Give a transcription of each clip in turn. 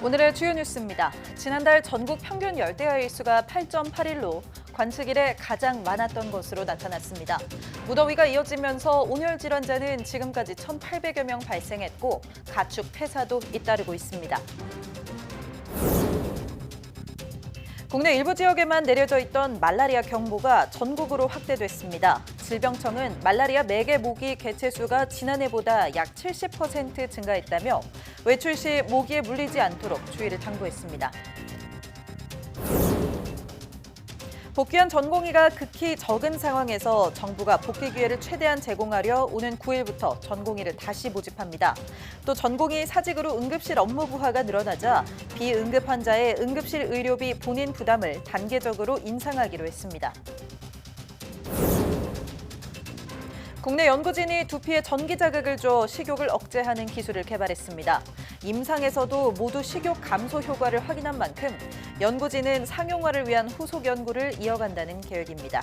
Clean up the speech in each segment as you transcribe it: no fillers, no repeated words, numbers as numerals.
오늘의 주요 뉴스입니다. 지난달 전국 평균 열대야 일수가 8.81로 관측 이래 가장 많았던 것으로 나타났습니다. 무더위가 이어지면서 온열 질환자는 지금까지 1,800여 명 발생했고 가축 폐사도 잇따르고 있습니다. 국내 일부 지역에만 내려져 있던 말라리아 경보가 전국으로 확대됐습니다. 질병청은 말라리아 매개 모기 개체 수가 지난해보다 약 70% 증가했다며 외출 시 모기에 물리지 않도록 주의를 당부했습니다. 복귀한 전공의가 극히 적은 상황에서 정부가 복귀 기회를 최대한 제공하려 오는 9일부터 전공의를 다시 모집합니다. 또 전공의 사직으로 응급실 업무 부하가 늘어나자 비응급 환자의 응급실 의료비 본인 부담을 단계적으로 인상하기로 했습니다. 국내 연구진이 두피에 전기 자극을 줘 식욕을 억제하는 기술을 개발했습니다. 임상에서도 모두 식욕 감소 효과를 확인한 만큼 연구진은 상용화를 위한 후속 연구를 이어간다는 계획입니다.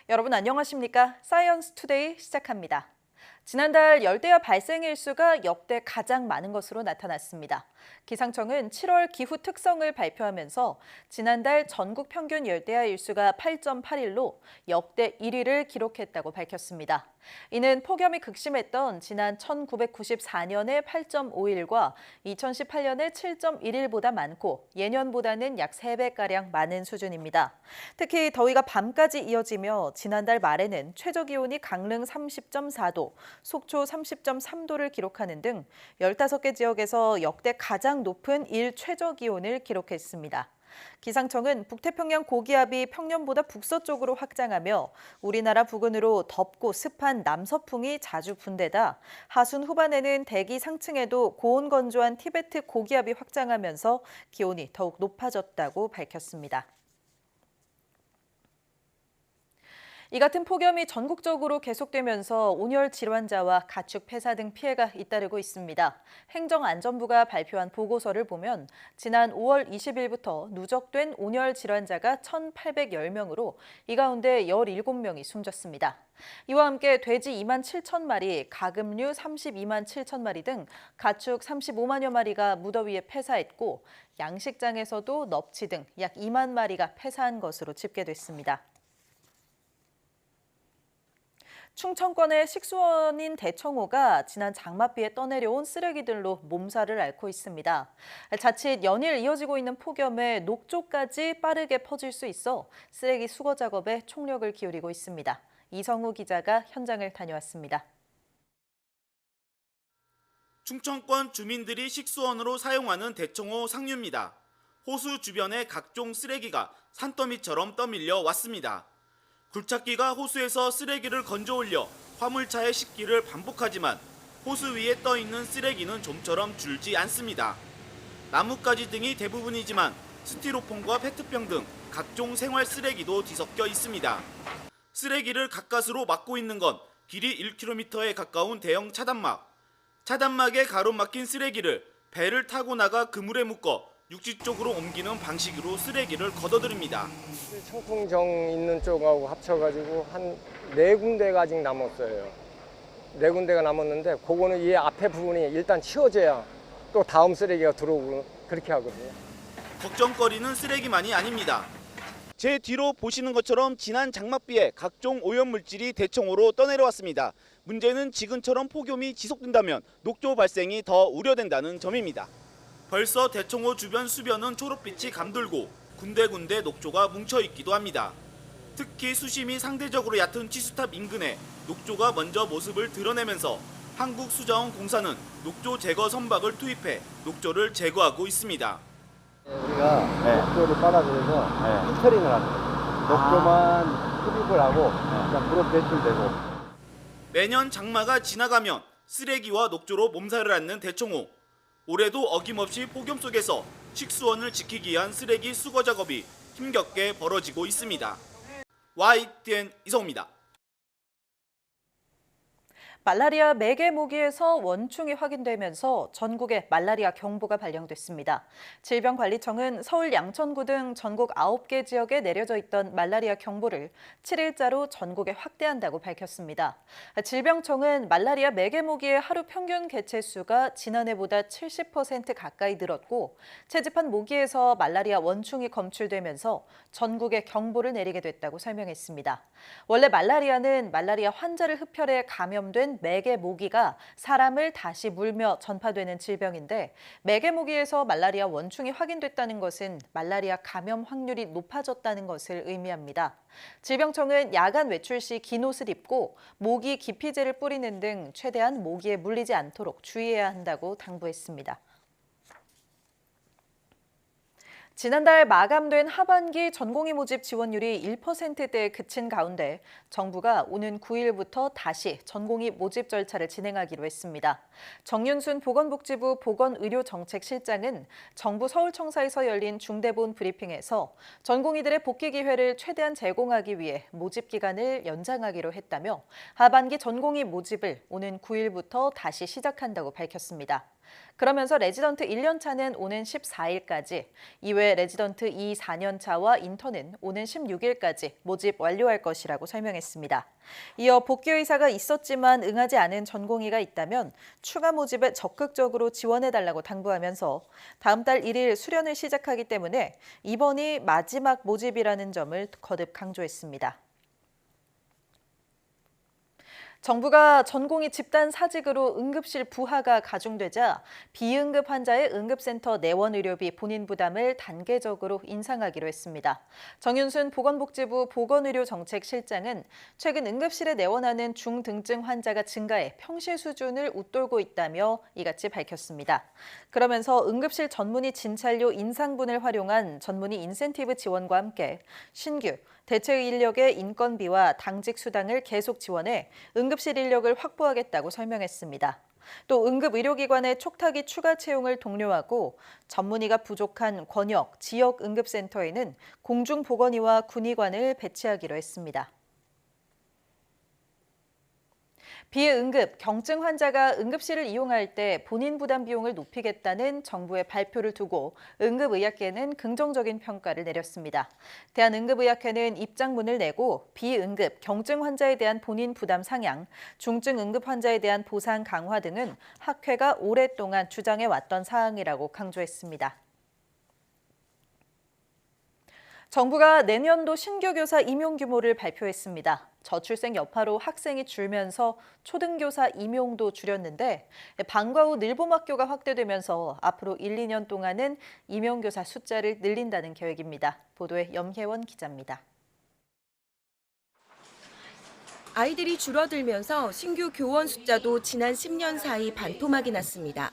여러분 안녕하십니까? 사이언스 투데이 시작합니다. 지난달 열대야 발생 일수가 역대 가장 많은 것으로 나타났습니다. 기상청은 7월 기후 특성을 발표하면서 지난달 전국 평균 열대야 일수가 8.81로 역대 1위를 기록했다고 밝혔습니다. 이는 폭염이 극심했던 지난 1994년의 8.51과 2018년의 7.11보다 많고 예년보다는 약 3배가량 많은 수준입니다. 특히 더위가 밤까지 이어지며 지난달 말에는 최저기온이 강릉 30.4도, 속초 30.3도를 기록하는 등 15개 지역에서 역대 가장 높은 일 최저기온을 기록했습니다. 기상청은 북태평양 고기압이 평년보다 북서쪽으로 확장하며 우리나라 부근으로 덥고 습한 남서풍이 자주 분대다 하순 후반에는 대기 상층에도 고온 건조한 티베트 고기압이 확장하면서 기온이 더욱 높아졌다고 밝혔습니다. 이 같은 폭염이 전국적으로 계속되면서 온열 질환자와 가축 폐사 등 피해가 잇따르고 있습니다. 행정안전부가 발표한 보고서를 보면 지난 5월 20일부터 누적된 온열 질환자가 1,810명으로 이 가운데 17명이 숨졌습니다. 이와 함께 돼지 2만 7천 마리, 가금류 32만 7천 마리 등 가축 35만여 마리가 무더위에 폐사했고 양식장에서도 넙치 등 약 2만 마리가 폐사한 것으로 집계됐습니다. 충청권의 식수원인 대청호가 지난 장맛비에 떠내려온 쓰레기들로 몸살을 앓고 있습니다. 자칫 연일 이어지고 있는 폭염에 녹조까지 빠르게 퍼질 수 있어 쓰레기 수거 작업에 총력을 기울이고 있습니다. 이성우 기자가 현장을 다녀왔습니다. 충청권 주민들이 식수원으로 사용하는 대청호 상류입니다. 호수 주변에 각종 쓰레기가 산더미처럼 떠밀려 왔습니다. 굴착기가 호수에서 쓰레기를 건져 올려 화물차에 싣기를 반복하지만 호수 위에 떠 있는 쓰레기는 좀처럼 줄지 않습니다. 나뭇가지 등이 대부분이지만 스티로폼과 페트병 등 각종 생활 쓰레기도 뒤섞여 있습니다. 쓰레기를 가까스로 막고 있는 건 길이 1km에 가까운 대형 차단막. 차단막에 가로막힌 쓰레기를 배를 타고 나가 그물에 묶어 육지 쪽으로 옮기는 방식으로 쓰레기를 걷어들입니다. 청풍정 있는 쪽하고 합쳐가지고 한 4군데가 아직 남았어요. 4군데가 남았는데 그거는 이 앞에 부분이 일단 치워져야 또 다음 쓰레기가 들어오고 그렇게 하거든요. 걱정거리는 쓰레기만이 아닙니다. 제 뒤로 보시는 것처럼 지난 장맛비에 각종 오염물질이 대청호로 떠내려왔습니다. 문제는 지금처럼 폭염이 지속된다면 녹조 발생이 더 우려된다는 점입니다. 벌써 대청호 주변 수변은 초록빛이 감돌고 군데군데 녹조가 뭉쳐있기도 합니다. 특히 수심이 상대적으로 얕은 치수탑 인근에 녹조가 먼저 모습을 드러내면서 한국수자원공사는 녹조 제거 선박을 투입해 녹조를 제거하고 있습니다. 우리가 녹조를 빨아들여서 필터링을 하는 거예요. 녹조만 흡입을 하고 그냥 불로 배출되고. 매년 장마가 지나가면 쓰레기와 녹조로 몸살을 앓는 대청호. 올해도 어김없이 폭염 속에서 식수원을 지키기 위한 쓰레기 수거 작업이 힘겹게 벌어지고 있습니다. YTN 이성우입니다. 말라리아 매개 모기에서 원충이 확인되면서 전국에 말라리아 경보가 발령됐습니다. 질병관리청은 서울 양천구 등 전국 9개 지역에 내려져 있던 말라리아 경보를 7일자로 전국에 확대한다고 밝혔습니다. 질병청은 말라리아 매개 모기의 하루 평균 개체 수가 지난해보다 70% 가까이 늘었고 채집한 모기에서 말라리아 원충이 검출되면서 전국에 경보를 내리게 됐다고 설명했습니다. 원래 말라리아는 말라리아 환자를 흡혈해 감염된 매개 모기가 사람을 다시 물며 전파되는 질병인데 매개 모기에서 말라리아 원충이 확인됐다는 것은 말라리아 감염 확률이 높아졌다는 것을 의미합니다. 질병청은 야간 외출 시 긴 옷을 입고 모기 기피제를 뿌리는 등 최대한 모기에 물리지 않도록 주의해야 한다고 당부했습니다. 지난달 마감된 하반기 전공의 모집 지원율이 1%대에 그친 가운데 정부가 오는 9일부터 다시 전공의 모집 절차를 진행하기로 했습니다. 정윤순 보건복지부 보건의료정책실장은 정부 서울청사에서 열린 중대본 브리핑에서 전공의들의 복귀 기회를 최대한 제공하기 위해 모집 기간을 연장하기로 했다며 하반기 전공의 모집을 오는 9일부터 다시 시작한다고 밝혔습니다. 그러면서 레지던트 1년차는 오는 14일까지, 이외 레지던트 2, 4년차와 인턴은 오는 16일까지 모집 완료할 것이라고 설명했습니다. 이어 복귀 의사가 있었지만 응하지 않은 전공의가 있다면 추가 모집에 적극적으로 지원해달라고 당부하면서 다음 달 1일 수련을 시작하기 때문에 이번이 마지막 모집이라는 점을 거듭 강조했습니다. 정부가 전공의 집단 사직으로 응급실 부하가 가중되자 비응급 환자의 응급센터 내원 의료비 본인 부담을 단계적으로 인상하기로 했습니다. 정윤순 보건복지부 보건의료정책실장은 최근 응급실에 내원하는 중등증 환자가 증가해 평시 수준을 웃돌고 있다며 이같이 밝혔습니다. 그러면서 응급실 전문의 진찰료 인상분을 활용한 전문의 인센티브 지원과 함께 신규 대체 인력의 인건비와 당직 수당을 계속 지원해 응급실 인력을 확보하겠다고 설명했습니다. 또 응급의료기관의 촉탁이 추가 채용을 독려하고 전문의가 부족한 권역, 지역 응급센터에는 공중보건의와 군의관을 배치하기로 했습니다. 비응급, 경증 환자가 응급실을 이용할 때 본인 부담 비용을 높이겠다는 정부의 발표를 두고 응급의학회는 긍정적인 평가를 내렸습니다. 대한응급의학회는 입장문을 내고 비응급, 경증 환자에 대한 본인 부담 상향, 중증 응급 환자에 대한 보상 강화 등은 학회가 오랫동안 주장해왔던 사항이라고 강조했습니다. 정부가 내년도 신규 교사 임용 규모를 발표했습니다. 저출생 여파로 학생이 줄면서 초등교사 임용도 줄였는데 방과 후 늘봄학교가 확대되면서 앞으로 1, 2년 동안은 임용교사 숫자를 늘린다는 계획입니다. 보도에 염혜원 기자입니다. 아이들이 줄어들면서 신규 교원 숫자도 지난 10년 사이 반토막이 났습니다.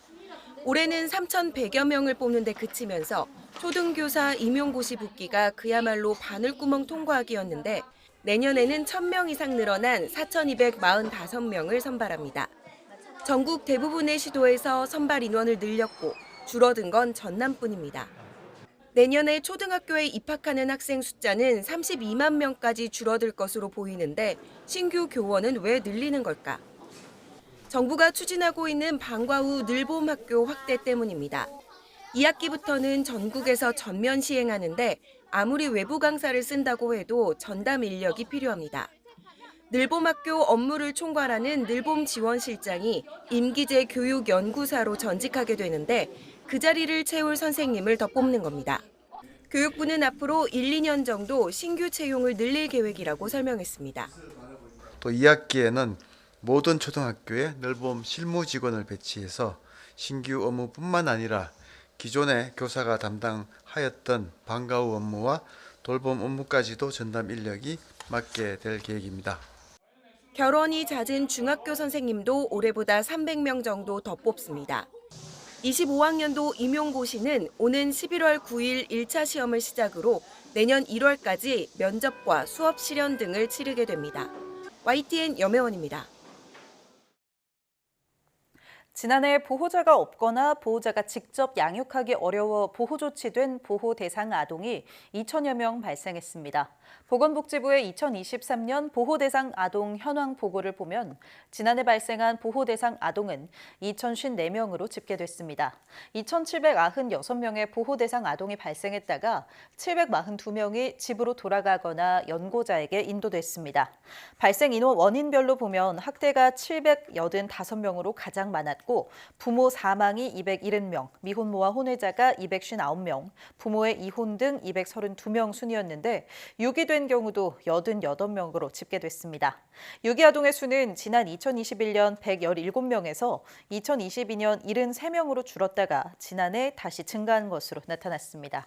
올해는 3,100여 명을 뽑는 데 그치면서 초등교사 임용고시 붙기가 그야말로 바늘구멍 통과하기였는데 내년에는 1,000명 이상 늘어난 4,245명을 선발합니다. 전국 대부분의 시도에서 선발 인원을 늘렸고 줄어든 건 전남뿐입니다. 내년에 초등학교에 입학하는 학생 숫자는 32만 명까지 줄어들 것으로 보이는데 신규 교원은 왜 늘리는 걸까? 정부가 추진하고 있는 방과 후 늘봄학교 확대 때문입니다. 2학기부터는 전국에서 전면 시행하는데 아무리 외부 강사를 쓴다고 해도 전담 인력이 필요합니다. 늘봄학교 업무를 총괄하는 늘봄지원실장이 임기제 교육연구사로 전직하게 되는데 그 자리를 채울 선생님을 더 뽑는 겁니다. 교육부는 앞으로 1, 2년 정도 신규 채용을 늘릴 계획이라고 설명했습니다. 또 2학기에는 모든 초등학교에 늘봄 실무 직원을 배치해서 신규 업무뿐만 아니라 기존의 교사가 담당하였던 방과 후 업무와 돌봄 업무까지도 전담 인력이 맡게 될 계획입니다. 결혼이 잦은 중학교 선생님도 올해보다 300명 정도 더 뽑습니다. 25학년도 임용고시는 오는 11월 9일 1차 시험을 시작으로 내년 1월까지 면접과 수업 실현 등을 치르게 됩니다. YTN 염혜원입니다. 지난해 보호자가 없거나 보호자가 직접 양육하기 어려워 보호 조치된 보호 대상 아동이 2천여 명 발생했습니다. 보건복지부의 2023년 보호 대상 아동 현황 보고를 보면 지난해 발생한 보호 대상 아동은 2,054명으로 집계됐습니다. 2,796명의 보호 대상 아동이 발생했다가 742명이 집으로 돌아가거나 연고자에게 인도됐습니다. 발생 인원 원인별로 보면 학대가 785명으로 가장 많았고 부모 사망이 270명, 미혼모와 혼외자가 259명, 부모의 이혼 등 232명 순이었는데 유기된 경우도 88명으로 집계됐습니다. 유기아동의 수는 지난 2021년 117명에서 2022년 73명으로 줄었다가 지난해 다시 증가한 것으로 나타났습니다.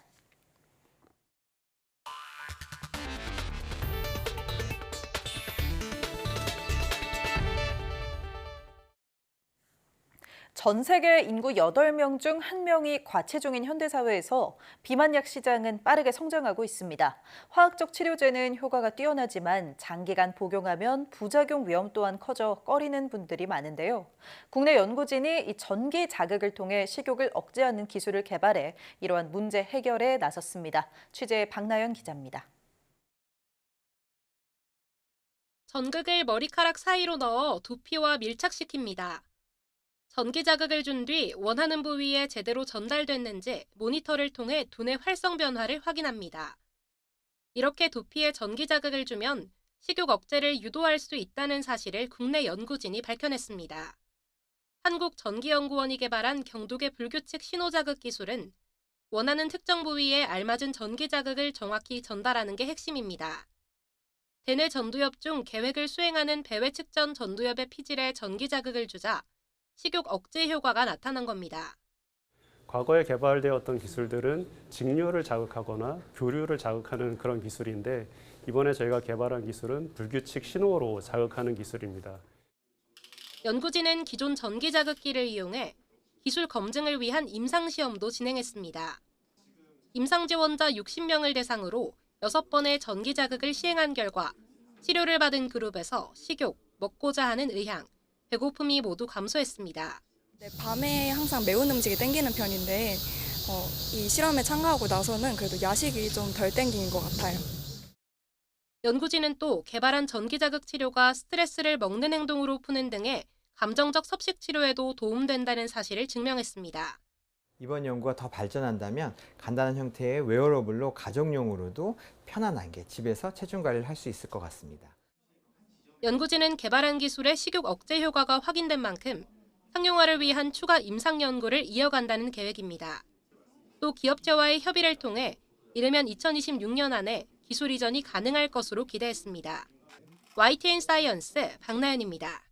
전 세계 인구 8명 중 1명이 과체중인 현대사회에서 비만약 시장은 빠르게 성장하고 있습니다. 화학적 치료제는 효과가 뛰어나지만 장기간 복용하면 부작용 위험 또한 커져 꺼리는 분들이 많은데요. 국내 연구진이 이 전기 자극을 통해 식욕을 억제하는 기술을 개발해 이러한 문제 해결에 나섰습니다. 취재 박나연 기자입니다. 전극을 머리카락 사이로 넣어 두피와 밀착시킵니다. 전기 자극을 준 뒤 원하는 부위에 제대로 전달됐는지 모니터를 통해 두뇌 활성 변화를 확인합니다. 이렇게 두피에 전기 자극을 주면 식욕 억제를 유도할 수 있다는 사실을 국내 연구진이 밝혀냈습니다. 한국전기연구원이 개발한 경두계 불규칙 신호자극 기술은 원하는 특정 부위에 알맞은 전기 자극을 정확히 전달하는 게 핵심입니다. 대뇌 전두엽 중 계획을 수행하는 배외측전 전두엽의 피질에 전기 자극을 주자 식욕 억제 효과가 나타난 겁니다. 과거에 개발되었던 기술들은 직류를 자극하거나 교류를 자극하는 그런 기술인데 이번에 저희가 개발한 기술은 불규칙 신호로 자극하는 기술입니다. 연구진은 기존 전기 자극기를 이용해 기술 검증을 위한 임상시험도 진행했습니다. 임상 지원자 60명을 대상으로 6번의 전기 자극을 시행한 결과 치료를 받은 그룹에서 식욕, 먹고자 하는 의향, 배고픔이 모두 감소했습니다. 밤에 항상 매운 음식이 땡기는 편인데 이 실험에 참가하고 나서는 그래도 야식이 좀 덜 땡기는 것 같아요. 연구진은 또 개발한 전기 자극 치료가 스트레스를 먹는 행동으로 푸는 등의 감정적 섭식 치료에도 도움된다는 사실을 증명했습니다. 이번 연구가 더 발전한다면 간단한 형태의 웨어러블로 가정용으로도 편안하게 집에서 체중 관리를 할 수 있을 것 같습니다. 연구진은 개발한 기술의 식욕 억제 효과가 확인된 만큼 상용화를 위한 추가 임상 연구를 이어간다는 계획입니다. 또 기업체와의 협의를 통해 이르면 2026년 안에 기술 이전이 가능할 것으로 기대했습니다. YTN 사이언스 박나연입니다.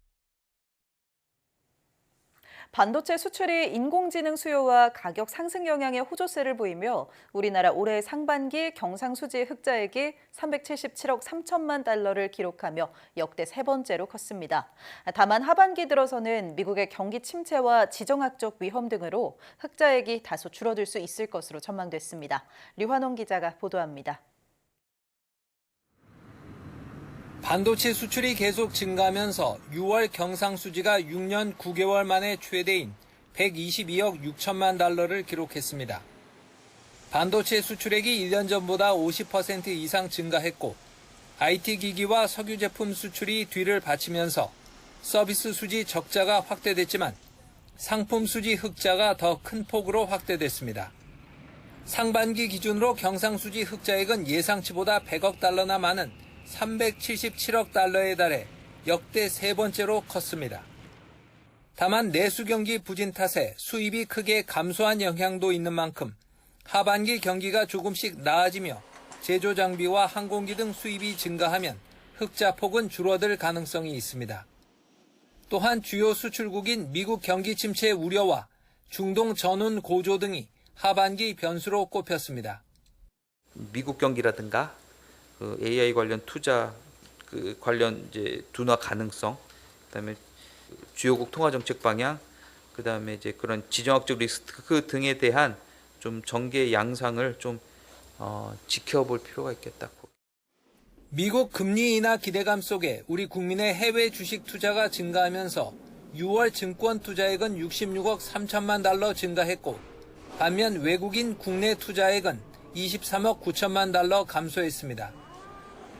반도체 수출이 인공지능 수요와 가격 상승 영향에 호조세를 보이며 우리나라 올해 상반기 경상수지 흑자액이 377억 3천만 달러를 기록하며 역대 세 번째로 컸습니다. 다만 하반기 들어서는 미국의 경기 침체와 지정학적 위험 등으로 흑자액이 다소 줄어들 수 있을 것으로 전망됐습니다. 류환홍 기자가 보도합니다. 반도체 수출이 계속 증가하면서 6월 경상수지가 6년 9개월 만에 최대인 122억 6천만 달러를 기록했습니다. 반도체 수출액이 1년 전보다 50% 이상 증가했고 IT 기기와 석유 제품 수출이 뒤를 받치면서 서비스 수지 적자가 확대됐지만 상품 수지 흑자가 더 큰 폭으로 확대됐습니다. 상반기 기준으로 경상수지 흑자액은 예상치보다 100억 달러나 많은 377억 달러에 달해 역대 세 번째로 컸습니다. 다만 내수 경기 부진 탓에 수입이 크게 감소한 영향도 있는 만큼 하반기 경기가 조금씩 나아지며 제조 장비와 항공기 등 수입이 증가하면 흑자 폭은 줄어들 가능성이 있습니다. 또한 주요 수출국인 미국 경기 침체 우려와 중동 전운 고조 등이 하반기 변수로 꼽혔습니다. 미국 경기라든가 AI 관련 투자 관련 이제 둔화 가능성, 그다음에 주요국 통화 정책 방향, 그다음에 이제 그런 지정학적 리스크 등에 대한 좀 전개 양상을 좀 지켜볼 필요가 있겠다. 미국 금리 인하 기대감 속에 우리 국민의 해외 주식 투자가 증가하면서 6월 증권 투자액은 66억 3천만 달러 증가했고 반면 외국인 국내 투자액은 23억 9천만 달러 감소했습니다.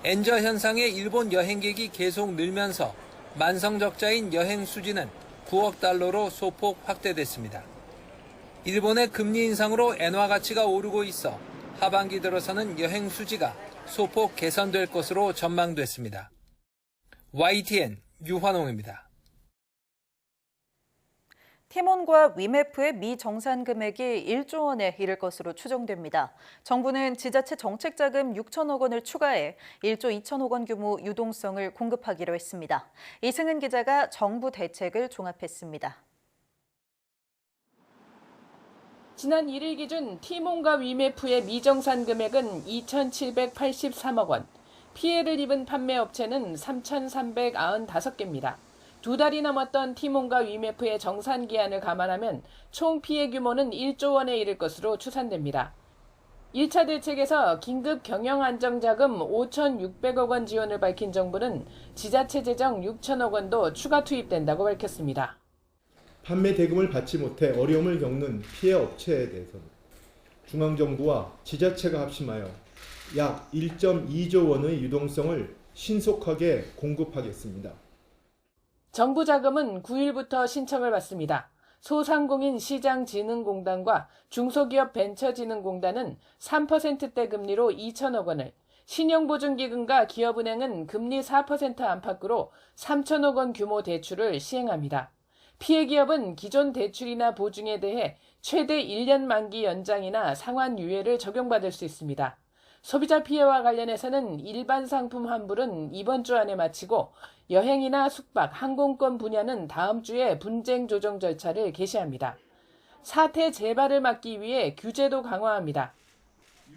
엔저 현상의 일본 여행객이 계속 늘면서 만성적자인 여행 수지는 9억 달러로 소폭 확대됐습니다. 일본의 금리 인상으로 엔화 가치가 오르고 있어 하반기 들어서는 여행 수지가 소폭 개선될 것으로 전망됐습니다. YTN 유환홍입니다. 티몬과 위메프의 미정산 금액이 1조 원에 이를 것으로 추정됩니다. 정부는 지자체 정책자금 6천억 원을 추가해 1조 2천억 원 규모 유동성을 공급하기로 했습니다. 이승은 기자가 정부 대책을 종합했습니다. 지난 1일 기준 티몬과 위메프의 미정산 금액은 2,783억 원, 피해를 입은 판매업체는 3,395개입니다. 두 달이 넘었던 티몬과 위메프의 정산 기한을 감안하면 총 피해 규모는 1조 원에 이를 것으로 추산됩니다. 1차 대책에서 긴급 경영안정자금 5,600억 원 지원을 밝힌 정부는 지자체 재정 6천억 원도 추가 투입된다고 밝혔습니다. 판매 대금을 받지 못해 어려움을 겪는 피해 업체에 대해서는 중앙정부와 지자체가 합심하여 약 1.2조 원의 유동성을 신속하게 공급하겠습니다. 정부 자금은 9일부터 신청을 받습니다. 소상공인 시장진흥공단과 중소기업벤처진흥공단은 3%대 금리로 2천억 원을, 신용보증기금과 기업은행은 금리 4% 안팎으로 3천억 원 규모 대출을 시행합니다. 피해 기업은 기존 대출이나 보증에 대해 최대 1년 만기 연장이나 상환 유예를 적용받을 수 있습니다. 소비자 피해와 관련해서는 일반 상품 환불은 이번 주 안에 마치고 여행이나 숙박, 항공권 분야는 다음 주에 분쟁 조정 절차를 개시합니다. 사태 재발을 막기 위해 규제도 강화합니다.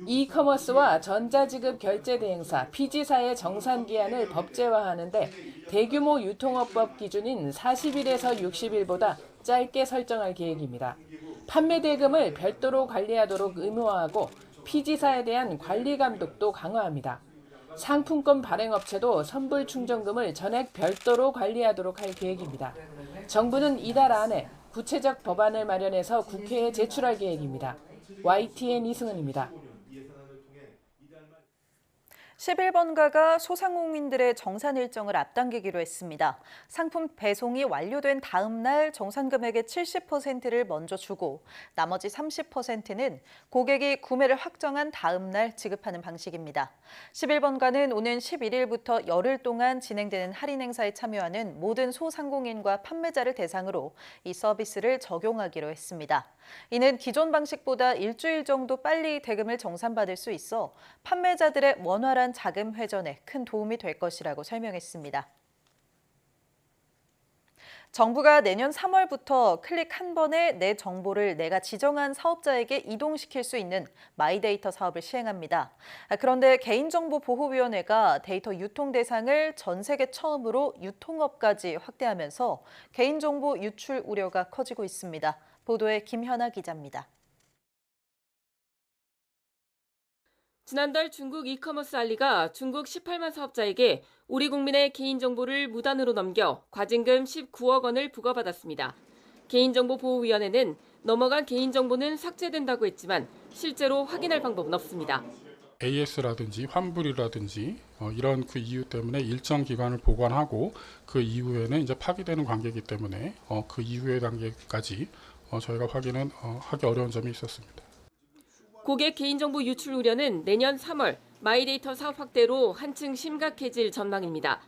이커머스와 전자지급 결제 대행사, 피지사의 정산 기한을 법제화하는데 대규모 유통업법 기준인 40일에서 60일보다 짧게 설정할 계획입니다. 판매 대금을 별도로 관리하도록 의무화하고 피지사에 대한 관리 감독도 강화합니다. 상품권 발행업체도 선불 충전금을 전액 별도로 관리하도록 할 계획입니다. 정부는 이달 안에 구체적 법안을 마련해서 국회에 제출할 계획입니다. YTN 이승은입니다. 11번가가 소상공인들의 정산 일정을 앞당기기로 했습니다. 상품 배송이 완료된 다음 날 정산 금액의 70%를 먼저 주고 나머지 30%는 고객이 구매를 확정한 다음 날 지급하는 방식입니다. 11번가는 오는 11일부터 열흘 동안 진행되는 할인 행사에 참여하는 모든 소상공인과 판매자를 대상으로 이 서비스를 적용하기로 했습니다. 이는 기존 방식보다 일주일 정도 빨리 대금을 정산받을 수 있어 판매자들의 원활한 자금 회전에 큰 도움이 될 것이라고 설명했습니다. 정부가 내년 3월부터 클릭 한 번에 내 정보를 내가 지정한 사업자에게 이동시킬 수 있는 마이데이터 사업을 시행합니다. 그런데 개인정보보호위원회가 데이터 유통 대상을 전 세계 처음으로 유통업까지 확대하면서 개인정보 유출 우려가 커지고 있습니다. 보도에 김현아 기자입니다. 지난달 중국 이커머스 알리가 중국 18만 사업자에게 우리 국민의 개인정보를 무단으로 넘겨 과징금 19억 원을 부과받았습니다. 개인정보보호위원회는 넘어간 개인정보는 삭제된다고 했지만 실제로 확인할 방법은 없습니다. AS라든지 환불이라든지 이런 그 이유 때문에 일정 기간을 보관하고 그 이후에는 이제 파기되는 관계이기 때문에 그 이후의 단계까지 저희가 확인은 하기 어려운 점이 있었습니다. 고객 개인정보 유출 우려는 내년 3월 마이데이터 사업 확대로 한층 심각해질 전망입니다.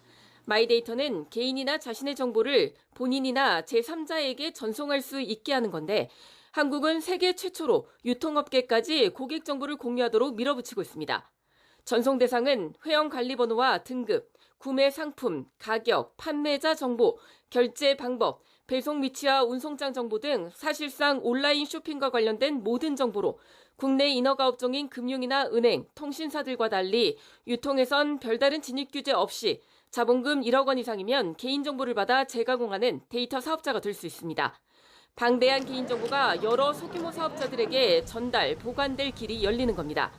마이데이터는 개인이나 자신의 정보를 본인이나 제3자에게 전송할 수 있게 하는 건데 한국은 세계 최초로 유통업계까지 고객 정보를 공유하도록 밀어붙이고 있습니다. 전송 대상은 회원관리번호와 등급, 구매 상품, 가격, 판매자 정보, 결제 방법, 배송 위치와 운송장 정보 등 사실상 온라인 쇼핑과 관련된 모든 정보로 국내 인허가업종인 금융이나 은행, 통신사들과 달리 유통에선 별다른 진입 규제 없이 자본금 1억 원 이상이면 개인정보를 받아 재가공하는 데이터 사업자가 될 수 있습니다. 방대한 개인정보가 여러 소규모 사업자들에게 전달, 보관될 길이 열리는 겁니다.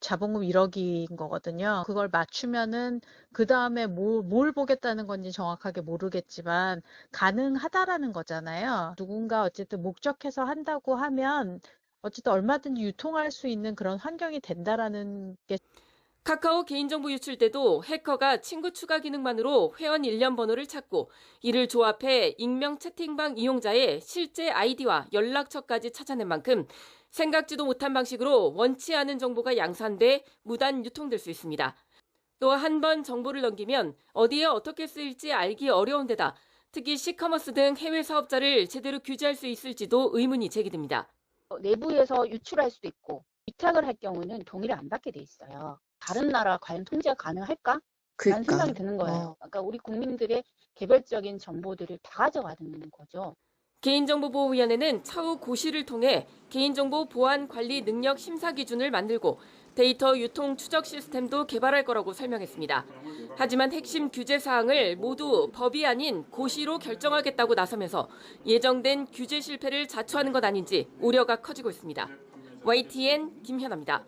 자본금 1억인 거거든요. 그걸 맞추면은 그 다음에 뭘 보겠다는 건지 정확하게 모르겠지만 가능하다라는 거잖아요. 누군가 어쨌든 목적해서 한다고 하면 어쨌든 얼마든지 유통할 수 있는 그런 환경이 된다라는 게. 카카오 개인정보 유출 때도 해커가 친구 추가 기능만으로 회원 일련 번호를 찾고 이를 조합해 익명 채팅방 이용자의 실제 아이디와 연락처까지 찾아낸 만큼 생각지도 못한 방식으로 원치 않은 정보가 양산돼 무단 유통될 수 있습니다. 또 한 번 정보를 넘기면 어디에 어떻게 쓰일지 알기 어려운 데다 특히 시커머스 등 해외 사업자를 제대로 규제할 수 있을지도 의문이 제기됩니다. 내부에서 유출할 수도 있고 위탁을 할 경우는 동의를 안 받게 돼 있어요. 다른 나라 과연 통제가 가능할까? 라는 생각이 드는 거예요. 그러니까 우리 국민들의 개별적인 정보들을 다 가져가는 거죠. 개인정보보호위원회는 차후 고시를 통해 개인정보 보안 관리 능력 심사 기준을 만들고 데이터 유통 추적 시스템도 개발할 거라고 설명했습니다. 하지만 핵심 규제 사항을 모두 법이 아닌 고시로 결정하겠다고 나서면서 예정된 규제 실패를 자초하는 것 아닌지 우려가 커지고 있습니다. YTN 김현아입니다.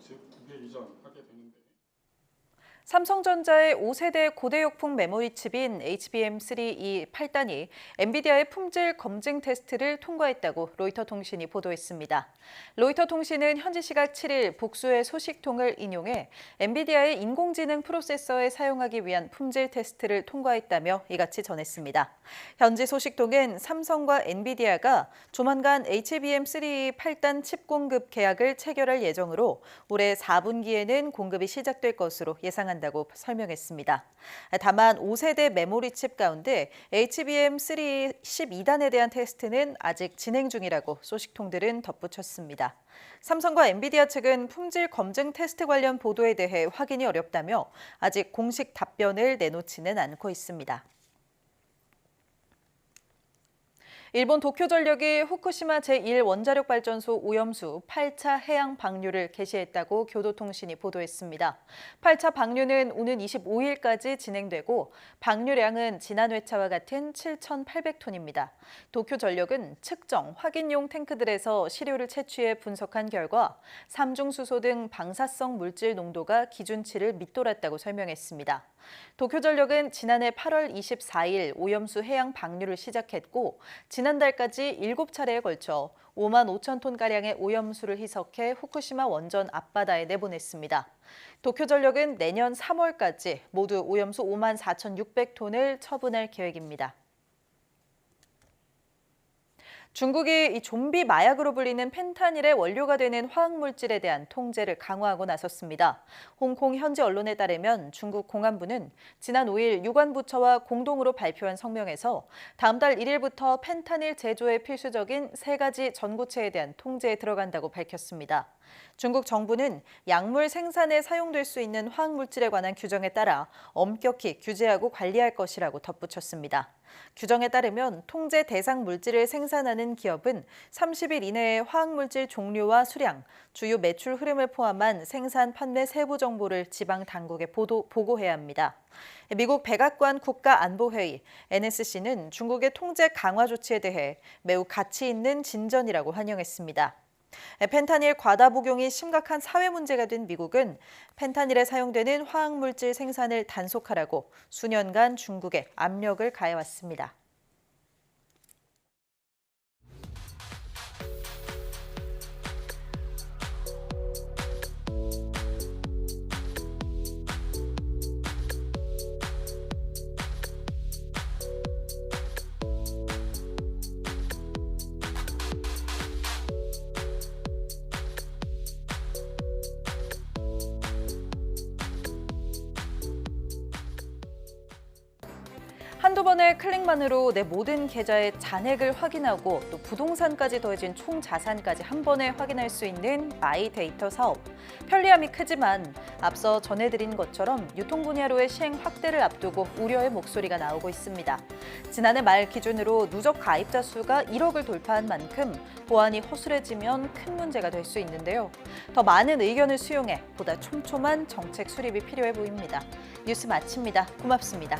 삼성전자의 5세대 고대역풍 메모리 칩인 HBM3E 8단이 엔비디아의 품질 검증 테스트를 통과했다고 로이터 통신이 보도했습니다. 로이터 통신은 현지 시각 7일 복수의 소식통을 인용해 엔비디아의 인공지능 프로세서에 사용하기 위한 품질 테스트를 통과했다며 이같이 전했습니다. 현지 소식통은 삼성과 엔비디아가 조만간 HBM3E 8단 칩 공급 계약을 체결할 예정으로 올해 4분기에는 공급이 시작될 것으로 예상한다고 설명했습니다. 다만 5세대 메모리 칩 가운데 HBM3 12단에 대한 테스트는 아직 진행 중이라고 소식통들은 덧붙였습니다. 삼성과 엔비디아 측은 품질 검증 테스트 관련 보도에 대해 확인이 어렵다며 아직 공식 답변을 내놓지는 않고 있습니다. 일본 도쿄전력이 후쿠시마 제1원자력발전소 오염수 8차 해양 방류를 개시했다고 교도통신이 보도했습니다. 8차 방류는 오는 25일까지 진행되고 방류량은 지난 회차와 같은 7,800톤입니다. 도쿄전력은 측정, 확인용 탱크들에서 시료를 채취해 분석한 결과 삼중수소 등 방사성 물질 농도가 기준치를 밑돌았다고 설명했습니다. 도쿄전력은 지난해 8월 24일 오염수 해양 방류를 시작했고 지난달까지 7차례에 걸쳐 5만 5천 톤가량의 오염수를 희석해 후쿠시마 원전 앞바다에 내보냈습니다. 도쿄전력은 내년 3월까지 모두 오염수 5만 4,600톤을 처분할 계획입니다. 중국이 이 좀비 마약으로 불리는 펜타닐의 원료가 되는 화학물질에 대한 통제를 강화하고 나섰습니다. 홍콩 현지 언론에 따르면 중국 공안부는 지난 5일 유관부처와 공동으로 발표한 성명에서 다음 달 1일부터 펜타닐 제조에 필수적인 3가지 전구체에 대한 통제에 들어간다고 밝혔습니다. 중국 정부는 약물 생산에 사용될 수 있는 화학물질에 관한 규정에 따라 엄격히 규제하고 관리할 것이라고 덧붙였습니다. 규정에 따르면 통제 대상 물질을 생산하는 기업은 30일 이내에 화학물질 종류와 수량, 주요 매출 흐름을 포함한 생산 판매 세부 정보를 지방 당국에 보고해야 합니다. 미국 백악관 국가안보회의 NSC는 중국의 통제 강화 조치에 대해 매우 가치 있는 진전이라고 환영했습니다. 펜타닐 과다 복용이 심각한 사회 문제가 된 미국은 펜타닐에 사용되는 화학물질 생산을 단속하라고 수년간 중국에 압력을 가해왔습니다. 한두 번의 클릭만으로 내 모든 계좌의 잔액을 확인하고 또 부동산까지 더해진 총 자산까지 한 번에 확인할 수 있는 마이데이터 사업. 편리함이 크지만 앞서 전해드린 것처럼 유통 분야로의 시행 확대를 앞두고 우려의 목소리가 나오고 있습니다. 지난해 말 기준으로 누적 가입자 수가 1억을 돌파한 만큼 보안이 허술해지면 큰 문제가 될 수 있는데요. 더 많은 의견을 수용해 보다 촘촘한 정책 수립이 필요해 보입니다. 뉴스 마칩니다. 고맙습니다.